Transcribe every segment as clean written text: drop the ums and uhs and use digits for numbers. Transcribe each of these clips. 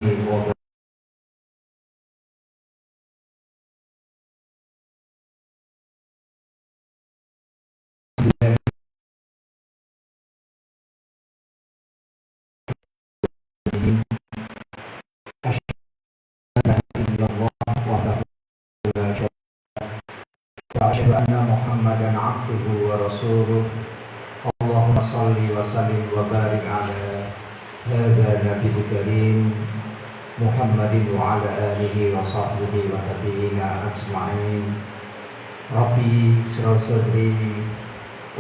وأشهد أن محمدا عبده ورسوله اللهم صل وسلم وبارك على هذا النبي الكريم محمد وعلى آله وصحبه وتابعين أجمعين ربي اشرح صدري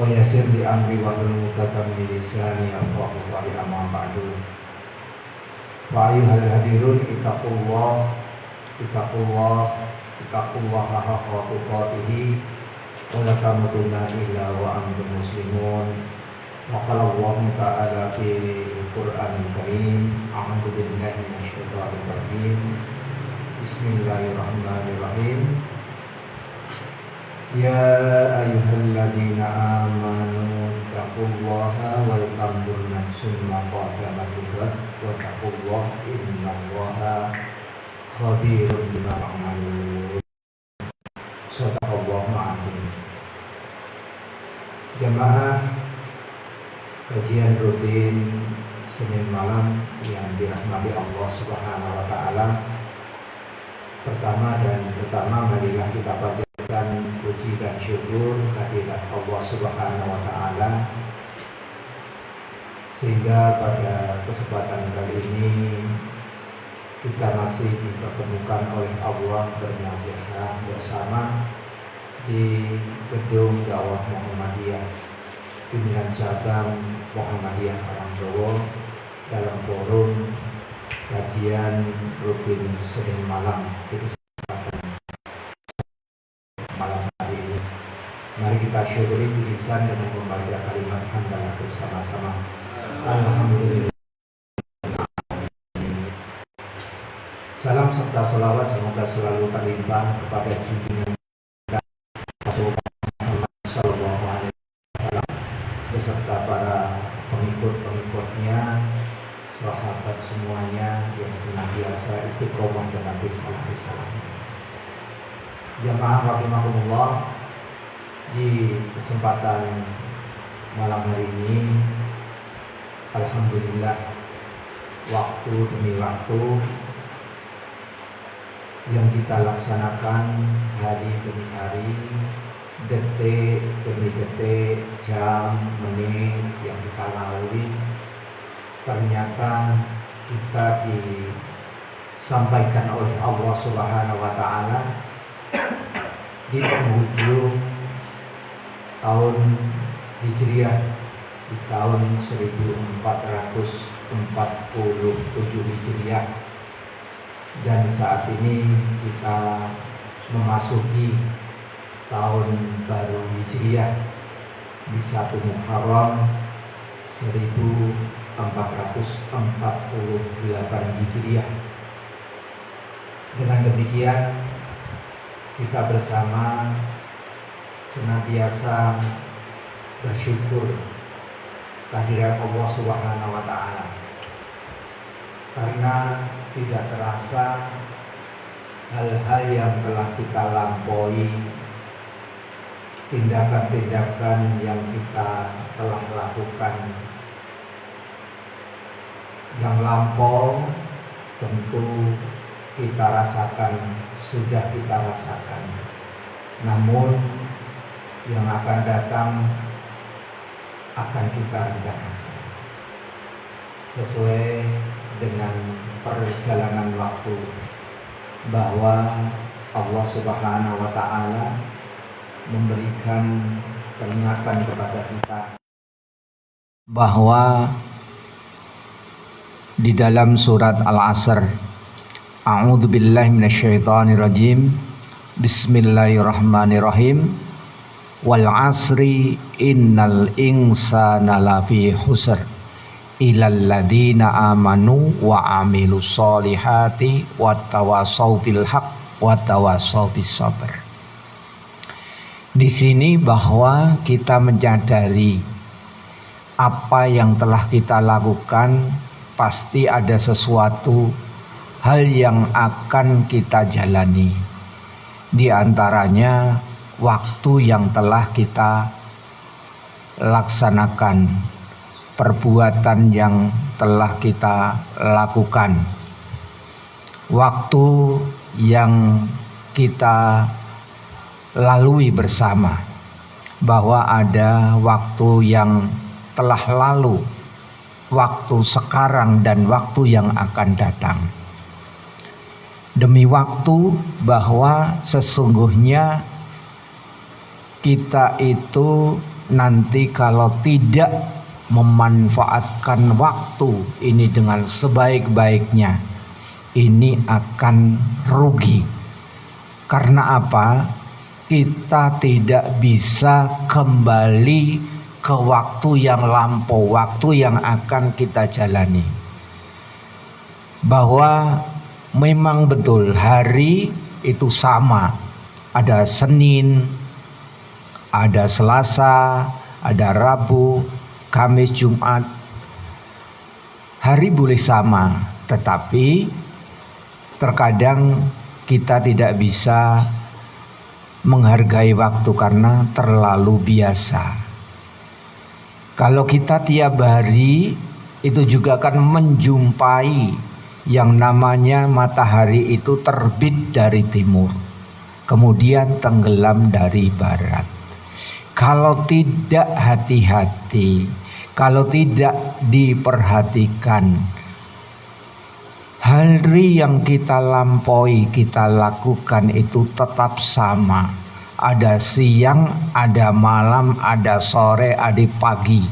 ويسر لي أمري واحلل عقدة من لساني يفقهوا قولي أما بعد فأيها الحاضرون ittaqullah haqqa tuqatih wa la tamutunna illa wa antum muslimun. Wa qala Allah ta'ala fi al-Qur'anil Karim a'udzu billahi minasyaitonir rajim. Bismillahirrahmanirrahim. Ya ayyuhalladzina amanu taqullaha wal tanzur nafsum ma qaddamat ligad wa taqullaha innallaha khabirun bima ta'malun. Shadaqallahu a'adzim. Jamaah kajian rutin Senin malam yang dirahmati Allah Subhanahu wa taala. Pertama marilah kita panjatkan puji dan syukur kehadirat Allah Subhanahu wa taala sehingga pada kesempatan kali ini kita masih dipertemukan oleh Allah bermuajizah bersama di gedung dakwah Muhammadiyah pimpinan cabang Muhammadiyah Karangjowo dalam forum kajian rutin Senin malam di kesempatan malam hari ini. Mari kita syukuri tulisan dengan membaca kalimat hamdalah bersama-sama. Alhamdulillah. Salam serta salawat semoga selalu terlimpah kepada junjungan Muhammad sallallahu alaihi wasallam beserta para pengikut-pengikutnya, sahabat semuanya yang senantiasa istiqomah dengan risalah-risalah. Jamaah rahimakumullah, di kesempatan malam hari ini alhamdulillah waktu demi waktu yang kita laksanakan hari demi hari, detik demi detik, jam, menit yang kita lalui, ternyata kita disampaikan oleh Allah Subhanahu wa taala di penghujung tahun Hijriah di tahun 1447 Hijriah. Dan saat ini kita memasuki tahun baru Hijriah di 1 Muharram 1448 Hijriah. Dengan demikian kita bersama senantiasa bersyukur kehadiran Allah Subhanahu wa taala. Karena tidak terasa hal-hal yang telah kita lampaui, tindakan-tindakan yang kita telah lakukan yang lampau tentu kita rasakan, sudah kita rasakan. Namun yang akan datang akan kita rencanakan sesuai dengan perjalanan waktu, bahwa Allah Subhanahu wa taala memberikan peringatan kepada kita bahwa di dalam surat Al-Asr, a'udzu billahi minasyaitonir rajim, bismillahirrahmanirrahim, wal asri innal insana lafi khusr ilal ladina amanu wa amilus solihati wattawasau bil haq wattawasau bis sabr. Di sini bahwa kita menyadari apa yang telah kita lakukan pasti ada sesuatu hal yang akan kita jalani. Di antaranya waktu yang telah kita laksanakan, perbuatan yang telah kita lakukan, waktu yang kita lalui bersama, bahwa ada waktu yang telah lalu, waktu sekarang, dan waktu yang akan datang. Demi waktu, bahwa sesungguhnya kita itu nanti kalau tidak memanfaatkan waktu ini dengan sebaik-baiknya, ini akan rugi. Karena apa? Kita tidak bisa kembali ke waktu yang lampau, waktu yang akan kita jalani. Bahwa memang betul hari itu sama, ada Senin, ada Selasa, ada Rabu, Kamis, Jumat. Hari boleh sama, tetapi terkadang kita tidak bisa menghargai waktu karena terlalu biasa. Kalau kita tiap hari itu juga akan menjumpai yang namanya matahari itu terbit dari timur, kemudian tenggelam dari barat. Kalau tidak hati-hati, kalau tidak diperhatikan, hari yang kita lampaui, kita lakukan itu tetap sama. Ada siang, ada malam, ada sore, ada pagi.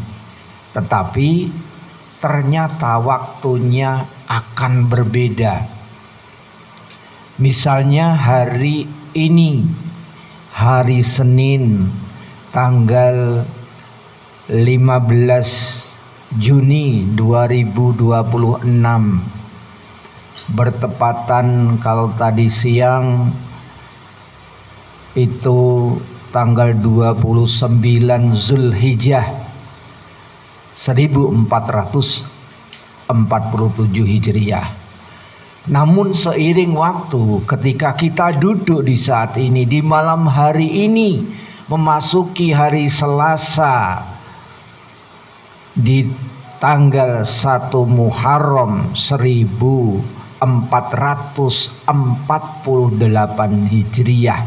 Tetapi ternyata waktunya akan berbeda. Misalnya hari ini, hari Senin, tanggal 15 Juni 2026. Bertepatan kalau tadi siang itu tanggal 29 Zulhijjah 1447 Hijriah. Namun seiring waktu, ketika kita duduk di saat ini, di malam hari ini, memasuki hari Selasa, di tanggal 1 Muharram 1448 Hijriah,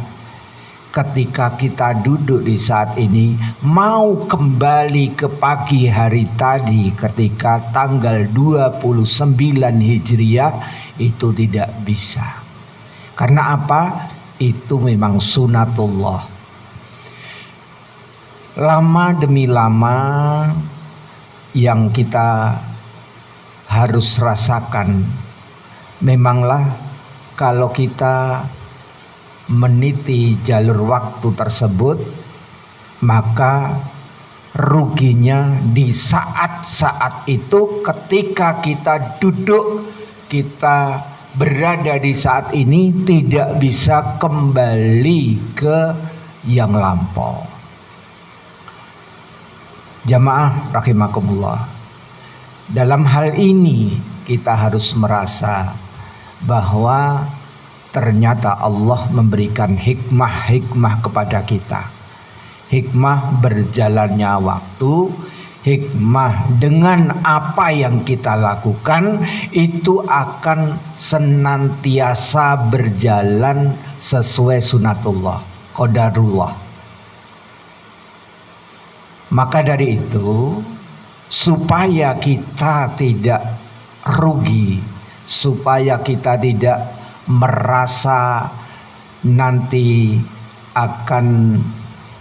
ketika kita duduk di saat ini mau kembali ke pagi hari tadi ketika tanggal 29 Hijriah, itu tidak bisa. Karena apa? Itu memang sunatullah. Lama demi lama yang kita harus rasakan, memanglah kalau kita meniti jalur waktu tersebut, maka ruginya di saat-saat itu ketika kita duduk, kita berada di saat ini, tidak bisa kembali ke yang lampau. Jamaah rahimakumullah, dalam hal ini kita harus merasa bahwa ternyata Allah memberikan hikmah-hikmah kepada kita. Hikmah berjalannya waktu, hikmah dengan apa yang kita lakukan itu akan senantiasa berjalan sesuai sunatullah, qadarullah. Maka dari itu, supaya kita tidak rugi, supaya kita tidak merasa nanti akan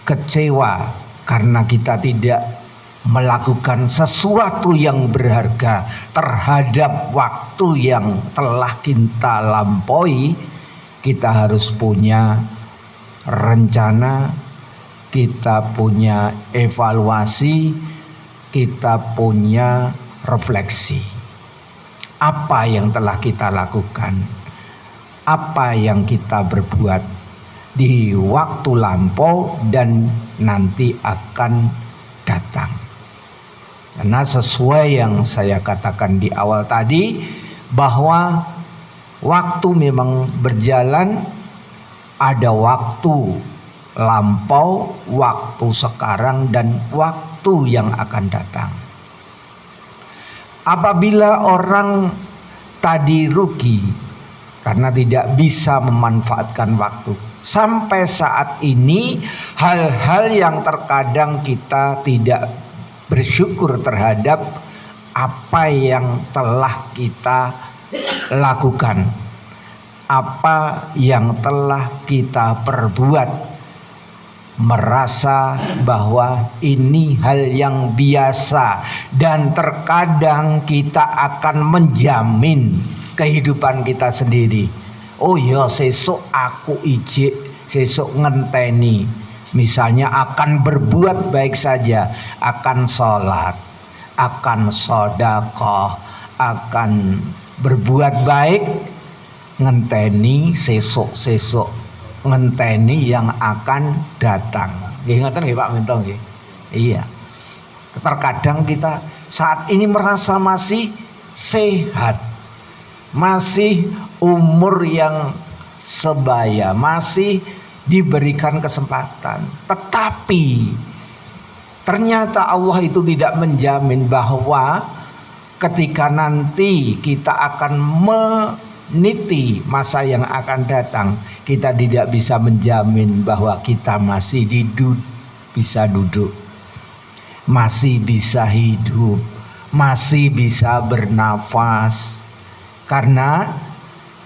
kecewa karena kita tidak melakukan sesuatu yang berharga terhadap waktu yang telah kita lampaui, kita harus punya rencana, kita punya evaluasi, kita punya refleksi. Apa yang telah kita lakukan, apa yang kita berbuat di waktu lampau dan nanti akan datang. Karena sesuai yang saya katakan di awal tadi, bahwa Waktu memang berjalan, ada waktu lampau, waktu sekarang, dan waktu yang akan datang. Apabila orang tadi rugi karena tidak bisa memanfaatkan waktu, sampai saat ini hal-hal yang terkadang kita tidak bersyukur terhadap apa yang telah kita lakukan, apa yang telah kita perbuat, merasa bahwa ini hal yang biasa, dan terkadang kita akan menjamin kehidupan kita sendiri. Oh ya, sesuk aku ijik, sesuk ngenteni. Misalnya akan berbuat baik saja, akan sholat, akan sedekah, akan berbuat baik, ngenteni sesuk, ngenteni yang akan datang. Ingatan nggih Pak Minto nggih? Iya. Terkadang kita saat ini merasa masih sehat, masih umur yang sebaya, masih diberikan kesempatan. Tetapi ternyata Allah itu tidak menjamin bahwa ketika nanti kita akan meniti masa yang akan datang, kita tidak bisa menjamin bahwa kita masih bisa duduk, masih bisa hidup, masih bisa bernafas. Karena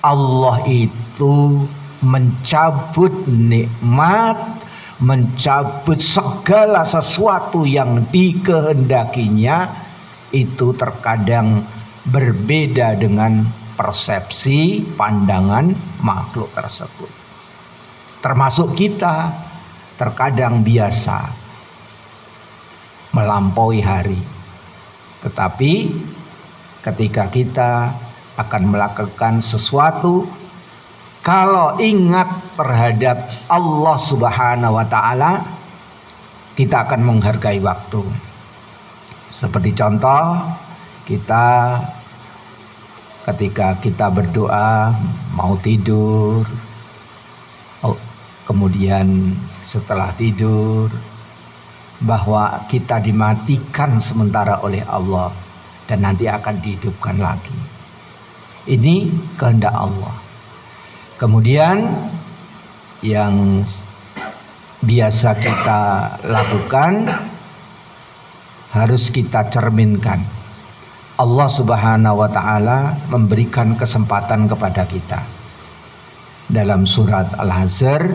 Allah itu mencabut nikmat, mencabut segala sesuatu yang dikehendakinya, itu terkadang berbeda dengan persepsi pandangan makhluk tersebut. Termasuk kita terkadang biasa melampaui hari, tetapi ketika kita akan melakukan sesuatu, kalau ingat terhadap Allah Subhanahu wa Ta'ala, kita akan menghargai waktu. Seperti contoh, kita ketika kita berdoa mau tidur, kemudian setelah tidur, bahwa kita dimatikan sementara oleh Allah dan nanti akan dihidupkan lagi. Ini kehendak Allah. Kemudian yang biasa kita lakukan harus kita cerminkan. Allah Subhanahu wa Ta'ala memberikan kesempatan kepada kita. Dalam surat Al-Hasr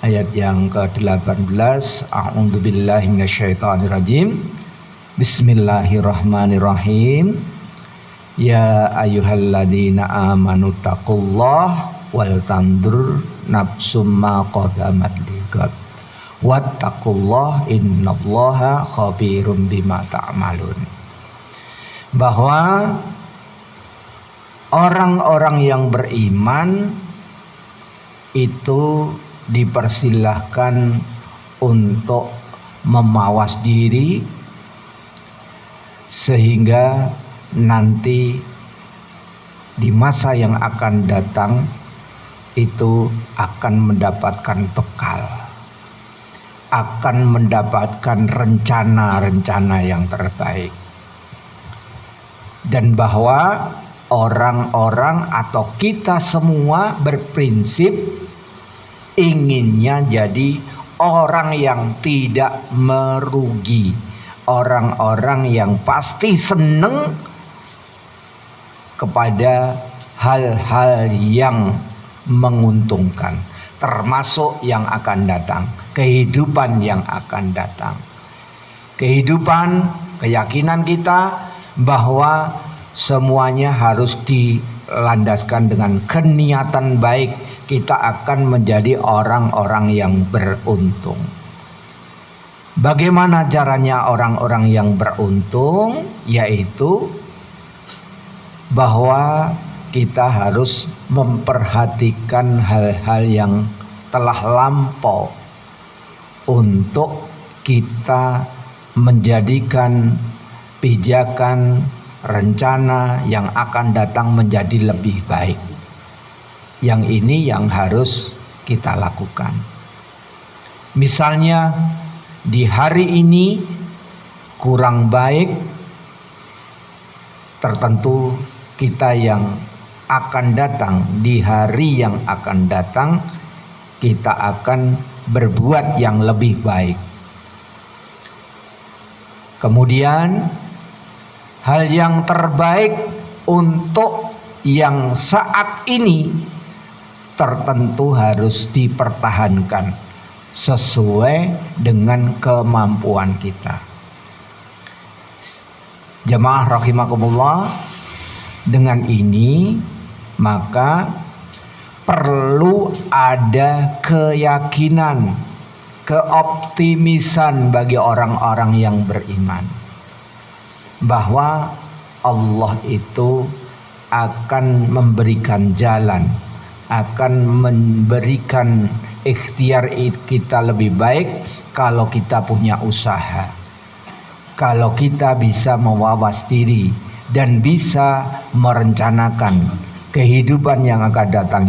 ayat yang ke-18, A'udzubillahi minasyaitonirrajim. Bismillahirrahmanirrahim. Ya ayyuhalladzina amanu taqullah wal tandur nafsum ma qaddamat ligat wattaqullah innallaha khabirum bima ta'malun. Bahwa orang-orang yang beriman itu dipersilahkan untuk memawas diri, sehingga nanti di masa yang akan datang itu akan mendapatkan bekal, akan mendapatkan rencana-rencana yang terbaik. Dan bahwa orang-orang atau kita semua berprinsip inginnya jadi orang yang tidak merugi, orang-orang yang pasti seneng kepada hal-hal yang menguntungkan, termasuk yang akan datang, kehidupan yang akan datang. Kehidupan, keyakinan kita bahwa semuanya harus dilandaskan dengan keniatan baik. Kita akan menjadi orang-orang yang beruntung. Bagaimana caranya orang-orang yang beruntung? Yaitu bahwa kita harus memperhatikan hal-hal yang telah lampau untuk kita menjadikan pijakan, rencana yang akan datang menjadi lebih baik. Yang ini yang harus kita lakukan. Misalnya di hari ini kurang baik, tertentu kita yang akan datang, di hari yang akan datang kita akan berbuat yang lebih baik. Kemudian hal yang terbaik untuk yang saat ini tertentu harus dipertahankan sesuai dengan kemampuan kita. Jamaah rahimakumullah, dengan ini maka perlu ada keyakinan, keoptimisan bagi orang-orang yang beriman bahwa Allah itu akan memberikan jalan, akan memberikan ikhtiar kita lebih baik kalau kita punya usaha, kalau kita bisa mawas diri dan bisa merencanakan kehidupan yang akan datang.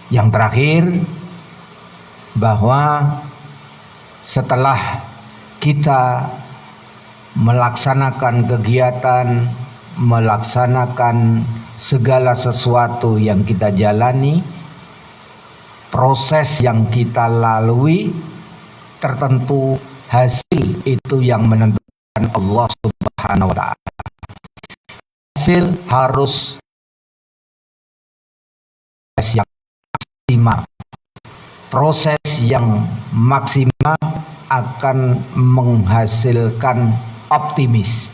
Yang terakhir, bahwa setelah kita melaksanakan kegiatan, melaksanakan segala sesuatu yang kita jalani, proses yang kita lalui, tertentu hasil itu yang menentukan Allah Subhanahu wa ta'ala. Hasil harus yang maksimal. Proses yang maksimal akan menghasilkan optimis.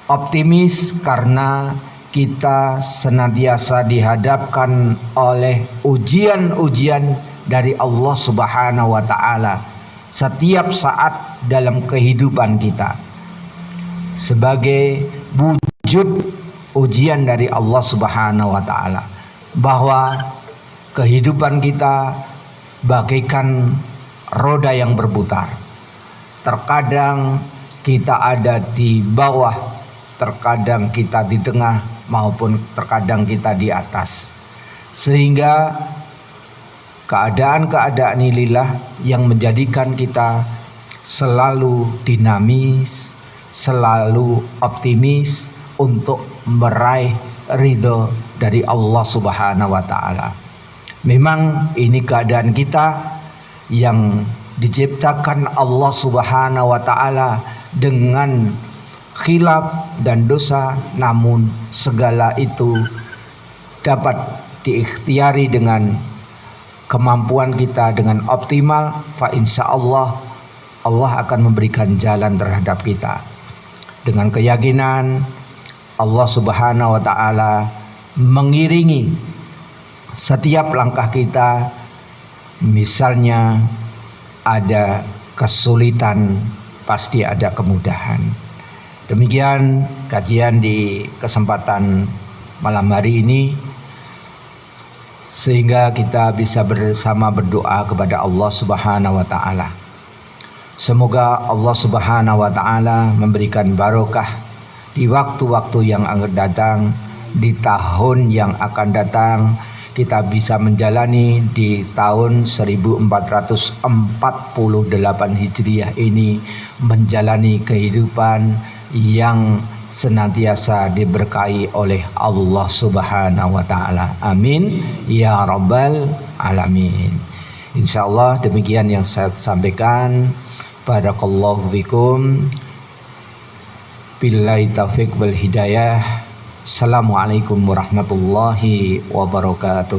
Optimis karena kita senantiasa dihadapkan oleh ujian-ujian dari Allah Subhanahu wa ta'ala setiap saat dalam kehidupan kita, sebagai wujud ujian dari Allah Subhanahu wa ta'ala bahwa kehidupan kita bagaikan roda yang berputar. Terkadang kita ada di bawah, terkadang kita di tengah, maupun terkadang kita di atas. Sehingga keadaan-keadaan inilah yang menjadikan kita selalu dinamis, selalu optimis untuk meraih ridho dari Allah Subhanahu wa ta'ala. Memang ini keadaan kita yang diciptakan Allah Subhanahu wa ta'ala dengan khilaf dan dosa, namun segala itu dapat diikhtiari dengan kemampuan kita dengan optimal. Fa insyaallah Allah akan memberikan jalan terhadap kita dengan keyakinan Allah Subhanahu wa ta'ala mengiringi setiap langkah kita. Misalnya ada kesulitan, pasti ada kemudahan. Demikian kajian di kesempatan malam hari ini, sehingga kita bisa bersama berdoa kepada Allah Subhanahu wa ta'ala. Semoga Allah Subhanahu wa ta'ala memberikan barokah di waktu-waktu yang akan datang, di tahun yang akan datang. Kita bisa menjalani di tahun 1448 Hijriah ini, menjalani kehidupan yang senantiasa diberkahi oleh Allah Subhanahu wa ta'ala. Amin ya rabbal alamin. Insyaallah demikian yang saya sampaikan. Barakallahu fikum. Billahi taufiq wal hidayah. Assalamualaikum warahmatullahi wabarakatuh.